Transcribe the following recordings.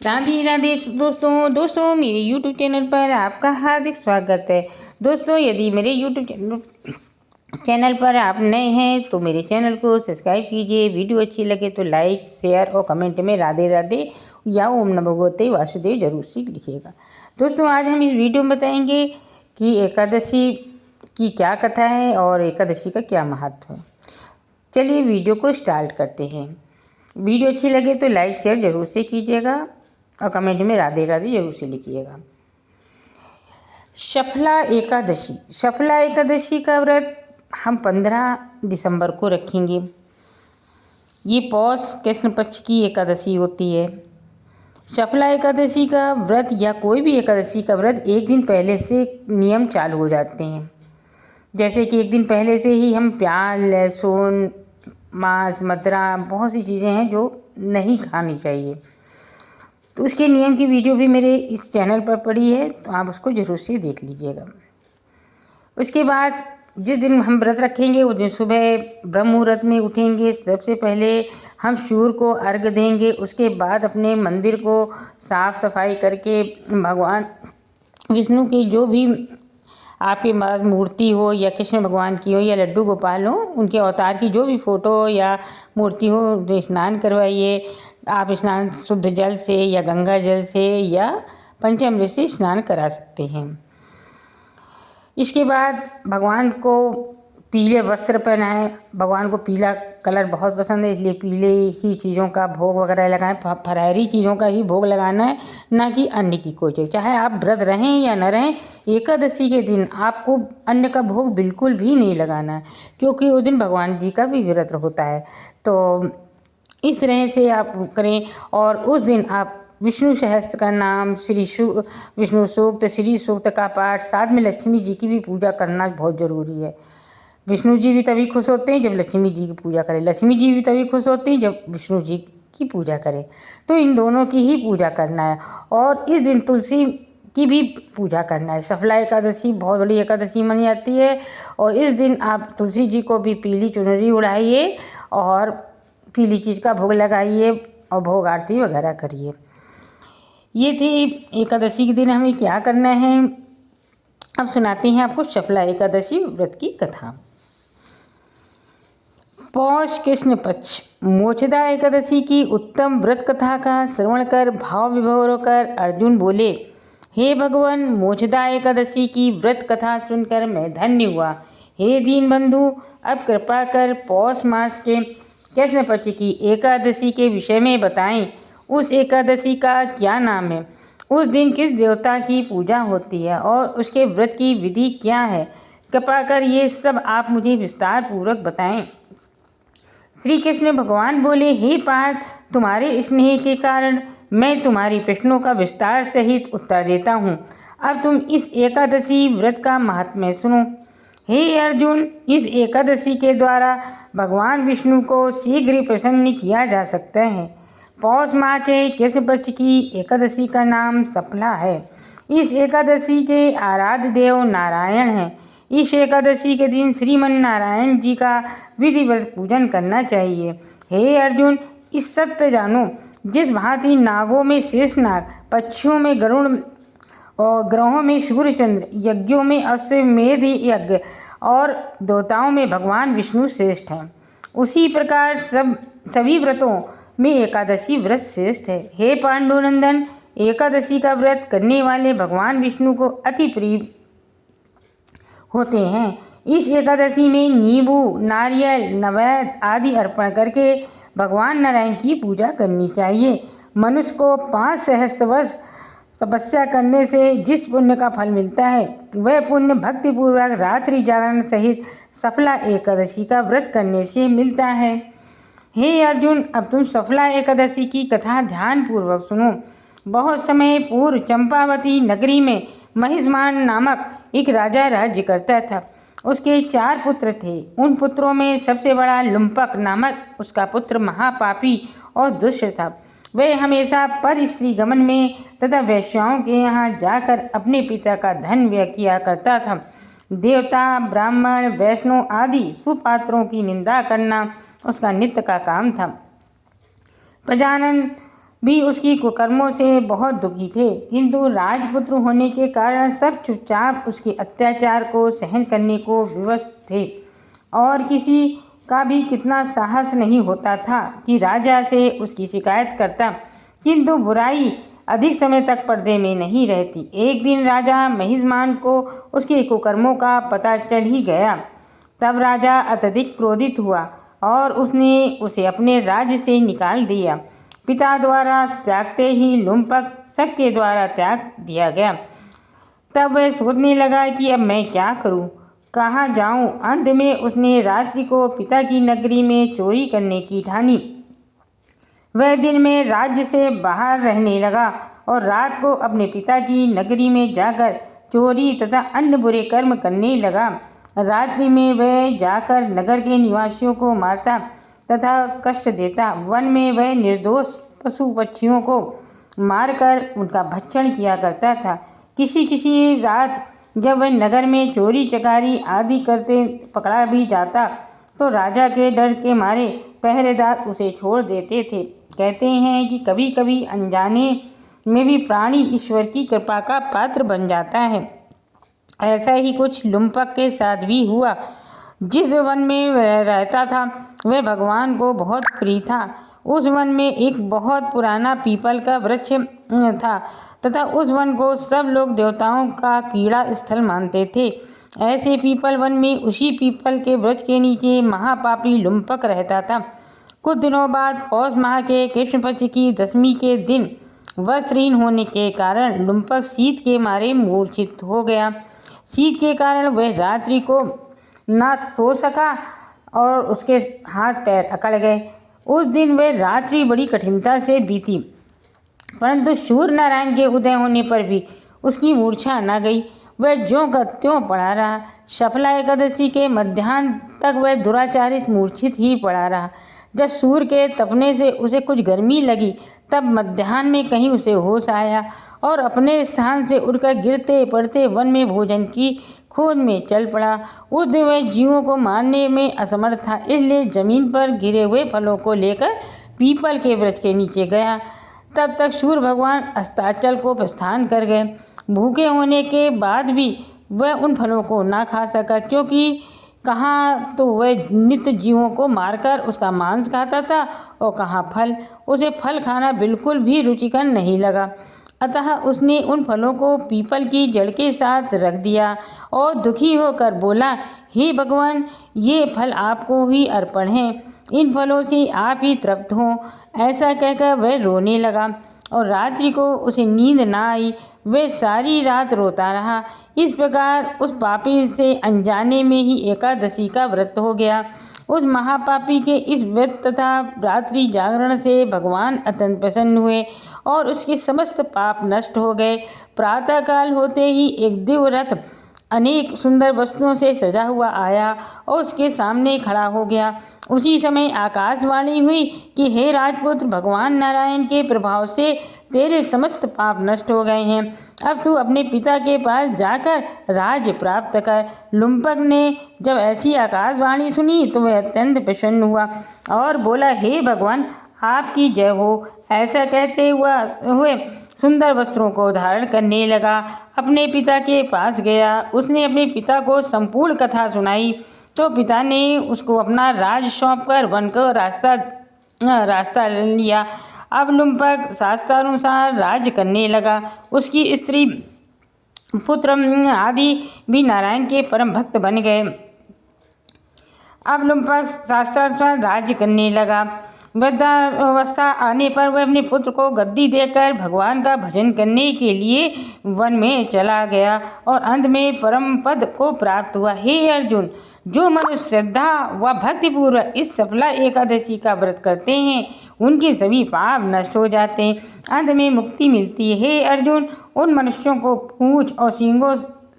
राधे राधे दोस्तों मेरे YouTube channel पर आपका हार्दिक स्वागत है। दोस्तों, यदि मेरे यूट्यूब चैनल पर आप नए हैं तो मेरे चैनल को सब्सक्राइब कीजिए। वीडियो अच्छी लगे तो लाइक, शेयर और कमेंट में राधे राधे या ओम नमो भगवते वासुदेव जरूर से लिखिएगा। दोस्तों, आज हम इस वीडियो में बताएंगे कि एकादशी की क्या कथा है और एकादशी का क्या महत्व है। चलिए वीडियो को स्टार्ट करते हैं। वीडियो अच्छी लगे तो लाइक शेयर जरूर से कीजिएगा और कमेंट में राधे राधे जरूर से लिखिएगा। शफला एकादशी का व्रत हम 15 दिसंबर को रखेंगे। ये पौष कृष्ण पक्ष की एकादशी होती है। शफला एकादशी का व्रत या कोई भी एकादशी का व्रत एक दिन पहले से नियम चालू हो जाते हैं। जैसे कि एक दिन पहले से ही हम प्याज, लहसुन, मांस, मदिरा, बहुत सी चीज़ें हैं जो नहीं खानी चाहिए। तो उसके नियम की वीडियो भी मेरे इस चैनल पर पड़ी है, तो आप उसको ज़रूर से देख लीजिएगा। उसके बाद जिस दिन हम व्रत रखेंगे उस दिन सुबह ब्रह्म मुहूर्त में उठेंगे। सबसे पहले हम सूर्य को अर्घ्य देंगे। उसके बाद अपने मंदिर को साफ़ सफाई करके भगवान विष्णु की जो भी आपके पास मूर्ति हो या कृष्ण भगवान की हो या लड्डू गोपाल हो, उनके अवतार की जो भी फ़ोटो या मूर्ति हो, स्नान करवाइए। आप स्नान शुद्ध जल से या गंगा जल से या पंचामृत से स्नान करा सकते हैं। इसके बाद भगवान को पीले वस्त्र पहनाएं। भगवान को पीला कलर बहुत पसंद है, इसलिए पीले ही चीज़ों का भोग वगैरह लगाएं। फरारी चीज़ों का ही भोग लगाना है, ना कि अन्य की कोई चीज़। चाहे आप व्रत रहें या न रहें, एकादशी के दिन आपको अन्न का भोग बिल्कुल भी नहीं लगाना है, क्योंकि उस दिन भगवान जी का भी व्रत होता है। तो इस तरह से आप करें। और उस दिन आप विष्णु सहस्त्र का नाम, विष्णु सूक्त, श्री सूक्त का पाठ, साथ में लक्ष्मी जी की भी पूजा करना बहुत ज़रूरी है। विष्णु जी भी तभी खुश होते हैं जब लक्ष्मी जी की पूजा करें। लक्ष्मी जी भी तभी खुश होती हैं जब विष्णु जी की पूजा करें। तो इन दोनों की ही पूजा करना है। और इस दिन तुलसी की भी पूजा करना है। शफला एकादशी बहुत बड़ी एकादशी मानी जाती है और इस दिन आप तुलसी जी को भी पीली चुनरी उड़ाइए और पीली चीज़ का भोग लगाइए और भोग आरती वगैरह करिए। ये थी एकादशी के दिन हमें क्या करना है। अब सुनाते हैं आपको शफला एकादशी व्रत की कथा। पौष कृष्ण पक्ष मोक्षदा एकादशी की उत्तम व्रत कथा का श्रवण कर भाव विभोर होकर अर्जुन बोले, हे भगवान, मोक्षदा एकादशी की व्रत कथा सुनकर मैं धन्य हुआ। हे दीन बंधु, अब कृपा कर पौष मास के कृष्ण पक्ष की एकादशी के विषय में बताएं। उस एकादशी का क्या नाम है, उस दिन किस देवता की पूजा होती है और उसके व्रत की विधि क्या है। कृपा कर ये सब आप मुझे विस्तार पूर्वक बताएं। श्री कृष्ण भगवान बोले, हे पार्थ, तुम्हारे स्नेह के कारण मैं तुम्हारी प्रश्नों का विस्तार सहित उत्तर देता हूँ। अब तुम इस एकादशी व्रत का महात्म्य सुनो। हे अर्जुन, इस एकादशी के द्वारा भगवान विष्णु को शीघ्र ही प्रसन्न किया जा सकता है। पौष माह के कृष्ण पक्ष की एकादशी का नाम शफला है। इस एकादशी के आराध्य देव नारायण हैं। इस एकादशी के दिन श्रीमन नारायण जी का विधिवत पूजन करना चाहिए। हे अर्जुन, इस सत्य जानो, जिस भांति नागों में शेषनाग, पक्षियों में गरुड़ और ग्रहों में सूर्य चंद्र, यज्ञों में अश्वमेध यज्ञ और देवताओं में भगवान विष्णु श्रेष्ठ हैं, उसी प्रकार सभी व्रतों में एकादशी व्रत श्रेष्ठ है। हे पांडुनंदन, एकादशी का व्रत करने वाले भगवान विष्णु को अति प्रिय होते हैं। इस एकादशी में नींबू, नारियल, नैवेद्य आदि अर्पण करके भगवान नारायण की पूजा करनी चाहिए। मनुष्य को 5 सहस्त्र वर्ष तपस्या करने से जिस पुण्य का फल मिलता है, वह पुण्य भक्तिपूर्वक रात्रि जागरण सहित शफला एकादशी का व्रत करने से मिलता है। हे अर्जुन, अब तुम शफला एकादशी की कथा ध्यान पूर्वक सुनो। बहुत समय पूर्व चंपावती नगरी में महिष्मान नामक एक राजा राज्य करता था। उसके 4 पुत्र थे। उन पुत्रों में सबसे बड़ा लुम्पक नामक उसका पुत्र महापापी और दुष्ट था। वह हमेशा पर स्त्री गमन में तथा वेश्याओं के यहाँ जाकर अपने पिता का धन व्यय किया करता था। देवता, ब्राह्मण, वैष्णव आदि सुपात्रों की निंदा करना उसका नित्य का काम था। प्रजानन, भी उसकी कुकर्मों से बहुत दुखी थे, किंतु राजपुत्र होने के कारण सब चुपचाप उसके अत्याचार को सहन करने को विवश थे और किसी का भी कितना साहस नहीं होता था कि राजा से उसकी शिकायत करता, किंतु बुराई अधिक समय तक पर्दे में नहीं रहती। एक दिन राजा महिष्मान को उसके कुकर्मों का पता चल ही गया। तब राजा अत्यधिक क्रोधित हुआ और उसने उसे अपने राज्य से निकाल दिया। पिता द्वारा त्यागते ही लुम्पक सबके द्वारा त्याग दिया गया। तब वह सोचने लगा कि अब मैं क्या करूं, कहाँ जाऊं। अंत में उसने रात्रि को पिता की नगरी में चोरी करने की ठानी। वह दिन में राज्य से बाहर रहने लगा और रात को अपने पिता की नगरी में जाकर चोरी तथा अन्य बुरे कर्म करने लगा। रात्रि में वह जाकर नगर के निवासियों को मारता तथा कष्ट देता। वन में वह निर्दोष पशु पक्षियों को मारकर उनका भक्षण किया करता था। किसी किसी रात जब वह नगर में चोरी चकारी आदि करते पकड़ा भी जाता तो राजा के डर के मारे पहरेदार उसे छोड़ देते थे। कहते हैं कि कभी कभी अनजाने में भी प्राणी ईश्वर की कृपा का पात्र बन जाता है। ऐसा ही कुछ लुम्पक के साथ भी हुआ। जिस वन में वह रहता था वह भगवान को बहुत प्रिय था। उस वन में एक बहुत पुराना पीपल का वृक्ष था तथा उस वन को सब लोग देवताओं का क्रीड़ा स्थल मानते थे। ऐसे पीपल वन में उसी पीपल के वृक्ष के नीचे महापापी लुम्पक रहता था। कुछ दिनों बाद पौष माह के कृष्ण पक्ष की दशमी के दिन वस्त्रहीन होने के कारण लुम्पक शीत के मारे मूर्छित हो गया। शीत के कारण वह रात्रि को ना सो सका और उसके हाथ पैर अकड़ गए। उस दिन वह रात्रि बड़ी कठिनता से बीती, परंतु सूर्य नारायण के उदय होने पर भी उसकी मूर्छा न गई। वह ज्यों का त्यों पड़ा रहा। शफला एकादशी के मध्याह्न तक वह दुराचारित मूर्छित ही पड़ा रहा। जब सूर्य के तपने से उसे कुछ गर्मी लगी तब मध्याह्न में कहीं उसे होश आया और अपने स्थान से उठकर गिरते पड़ते वन में भोजन की खोज में चल पड़ा। उस दिन वह जीवों को मारने में असमर्थ था, इसलिए जमीन पर गिरे हुए फलों को लेकर पीपल के वृक्ष के नीचे गया। तब तक सूर्य भगवान अस्ताचल को प्रस्थान कर गए। भूखे होने के बाद भी वह उन फलों को ना खा सका, क्योंकि कहाँ तो वह नित्य जीवों को मारकर उसका मांस खाता था और कहाँ फल। उसे फल खाना बिल्कुल भी रुचिकर नहीं लगा, अतः उसने उन फलों को पीपल की जड़ के साथ रख दिया और दुखी होकर बोला, हे भगवान, ये फल आपको ही अर्पण हैं, इन फलों से आप ही तृप्त हों। ऐसा कहकर वह रोने लगा और रात्रि को उसे नींद न आई। वह सारी रात रोता रहा। इस प्रकार उस पापी से अनजाने में ही एकादशी का व्रत हो गया। उस महापापी के इस व्रत तथा रात्रि जागरण से भगवान अत्यंत प्रसन्न हुए और उसके समस्त पाप नष्ट हो गए। प्रातःकाल होते ही एक दिव्य रथ अनेक सुंदर वस्तुओं से सजा हुआ आया और उसके सामने खड़ा हो गया। उसी समय आकाशवाणी हुई कि हे राजपुत्र, भगवान नारायण के प्रभाव से तेरे समस्त पाप नष्ट हो गए हैं। अब तू अपने पिता के पास जाकर राज्य प्राप्त कर। लुम्पक ने जब ऐसी आकाशवाणी सुनी तो वह अत्यंत प्रसन्न हुआ और बोला, हे भगवान, आपकी जय हो। ऐसा कहते हुए सुंदर वस्त्रों को धारण करने लगा। अपने पिता के पास गया। उसने अपने पिता को संपूर्ण कथा सुनाई तो पिता ने उसको अपना राज सौंपकर वन को रास्ता लिया। अब लुम्पक शास्त्रानुसार राज्य करने लगा। उसकी स्त्री पुत्र आदि भी नारायण के परम भक्त बन गए। अब लुम्पक शास्त्रानुसार राज्य करने लगा। वृद्धावस्था आने पर वह अपने पुत्र को गद्दी देकर भगवान का भजन करने के लिए वन में चला गया और अंत में परम पद को प्राप्त हुआ। हे अर्जुन, जो मनुष्य श्रद्धा व भक्तिपूर्वक इस सफला एकादशी का व्रत करते हैं उनके सभी पाप नष्ट हो जाते हैं, अंत में मुक्ति मिलती है। हे अर्जुन, उन मनुष्यों को पूंछ और सींगों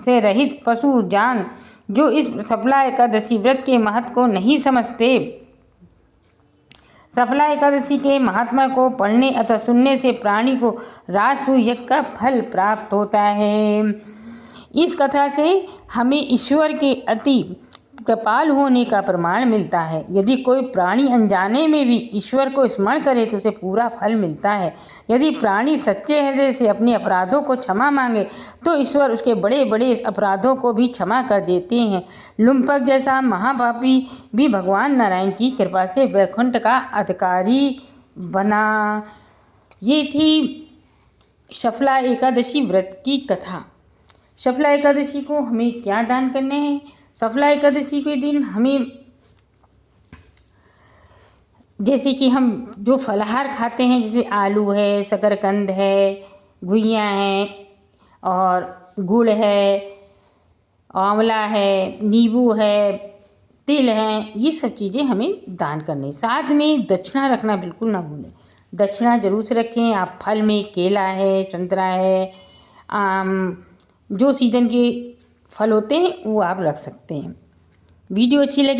से रहित पशु जान जो इस सफला एकादशी व्रत के महत्व को नहीं समझते। सफला एकादशी के महात्मा को पढ़ने अथवा सुनने से प्राणी को राजसूय यज्ञ का फल प्राप्त होता है। इस कथा से हमें ईश्वर के अति कृपालु होने का प्रमाण मिलता है। यदि कोई प्राणी अनजाने में भी ईश्वर को स्मरण करे तो उसे पूरा फल मिलता है। यदि प्राणी सच्चे हृदय से अपने अपराधों को क्षमा मांगे तो ईश्वर उसके बड़े बड़े अपराधों को भी क्षमा कर देते हैं। लुम्पक जैसा महापापी भी भगवान नारायण की कृपा से वैकुंठ का अधिकारी बना। ये थी शफला एकादशी व्रत की कथा। शफला एकादशी को हमें क्या दान करने हैं? शफला एकादशी के दिन हमें जैसे कि हम जो फलाहार खाते हैं, जैसे आलू है, शकरकंद है, घुइयाँ हैं और गुड़ है, आंवला है, नींबू है, तिल हैं, ये सब चीज़ें हमें दान करनी। साथ में दक्षिणा रखना बिल्कुल ना भूलें। दक्षिणा जरूर से रखें। आप फल में केला है, संतरा है, आम, जो सीजन के फल होते हैं वो आप रख सकते हैं। वीडियो अच्छी लगे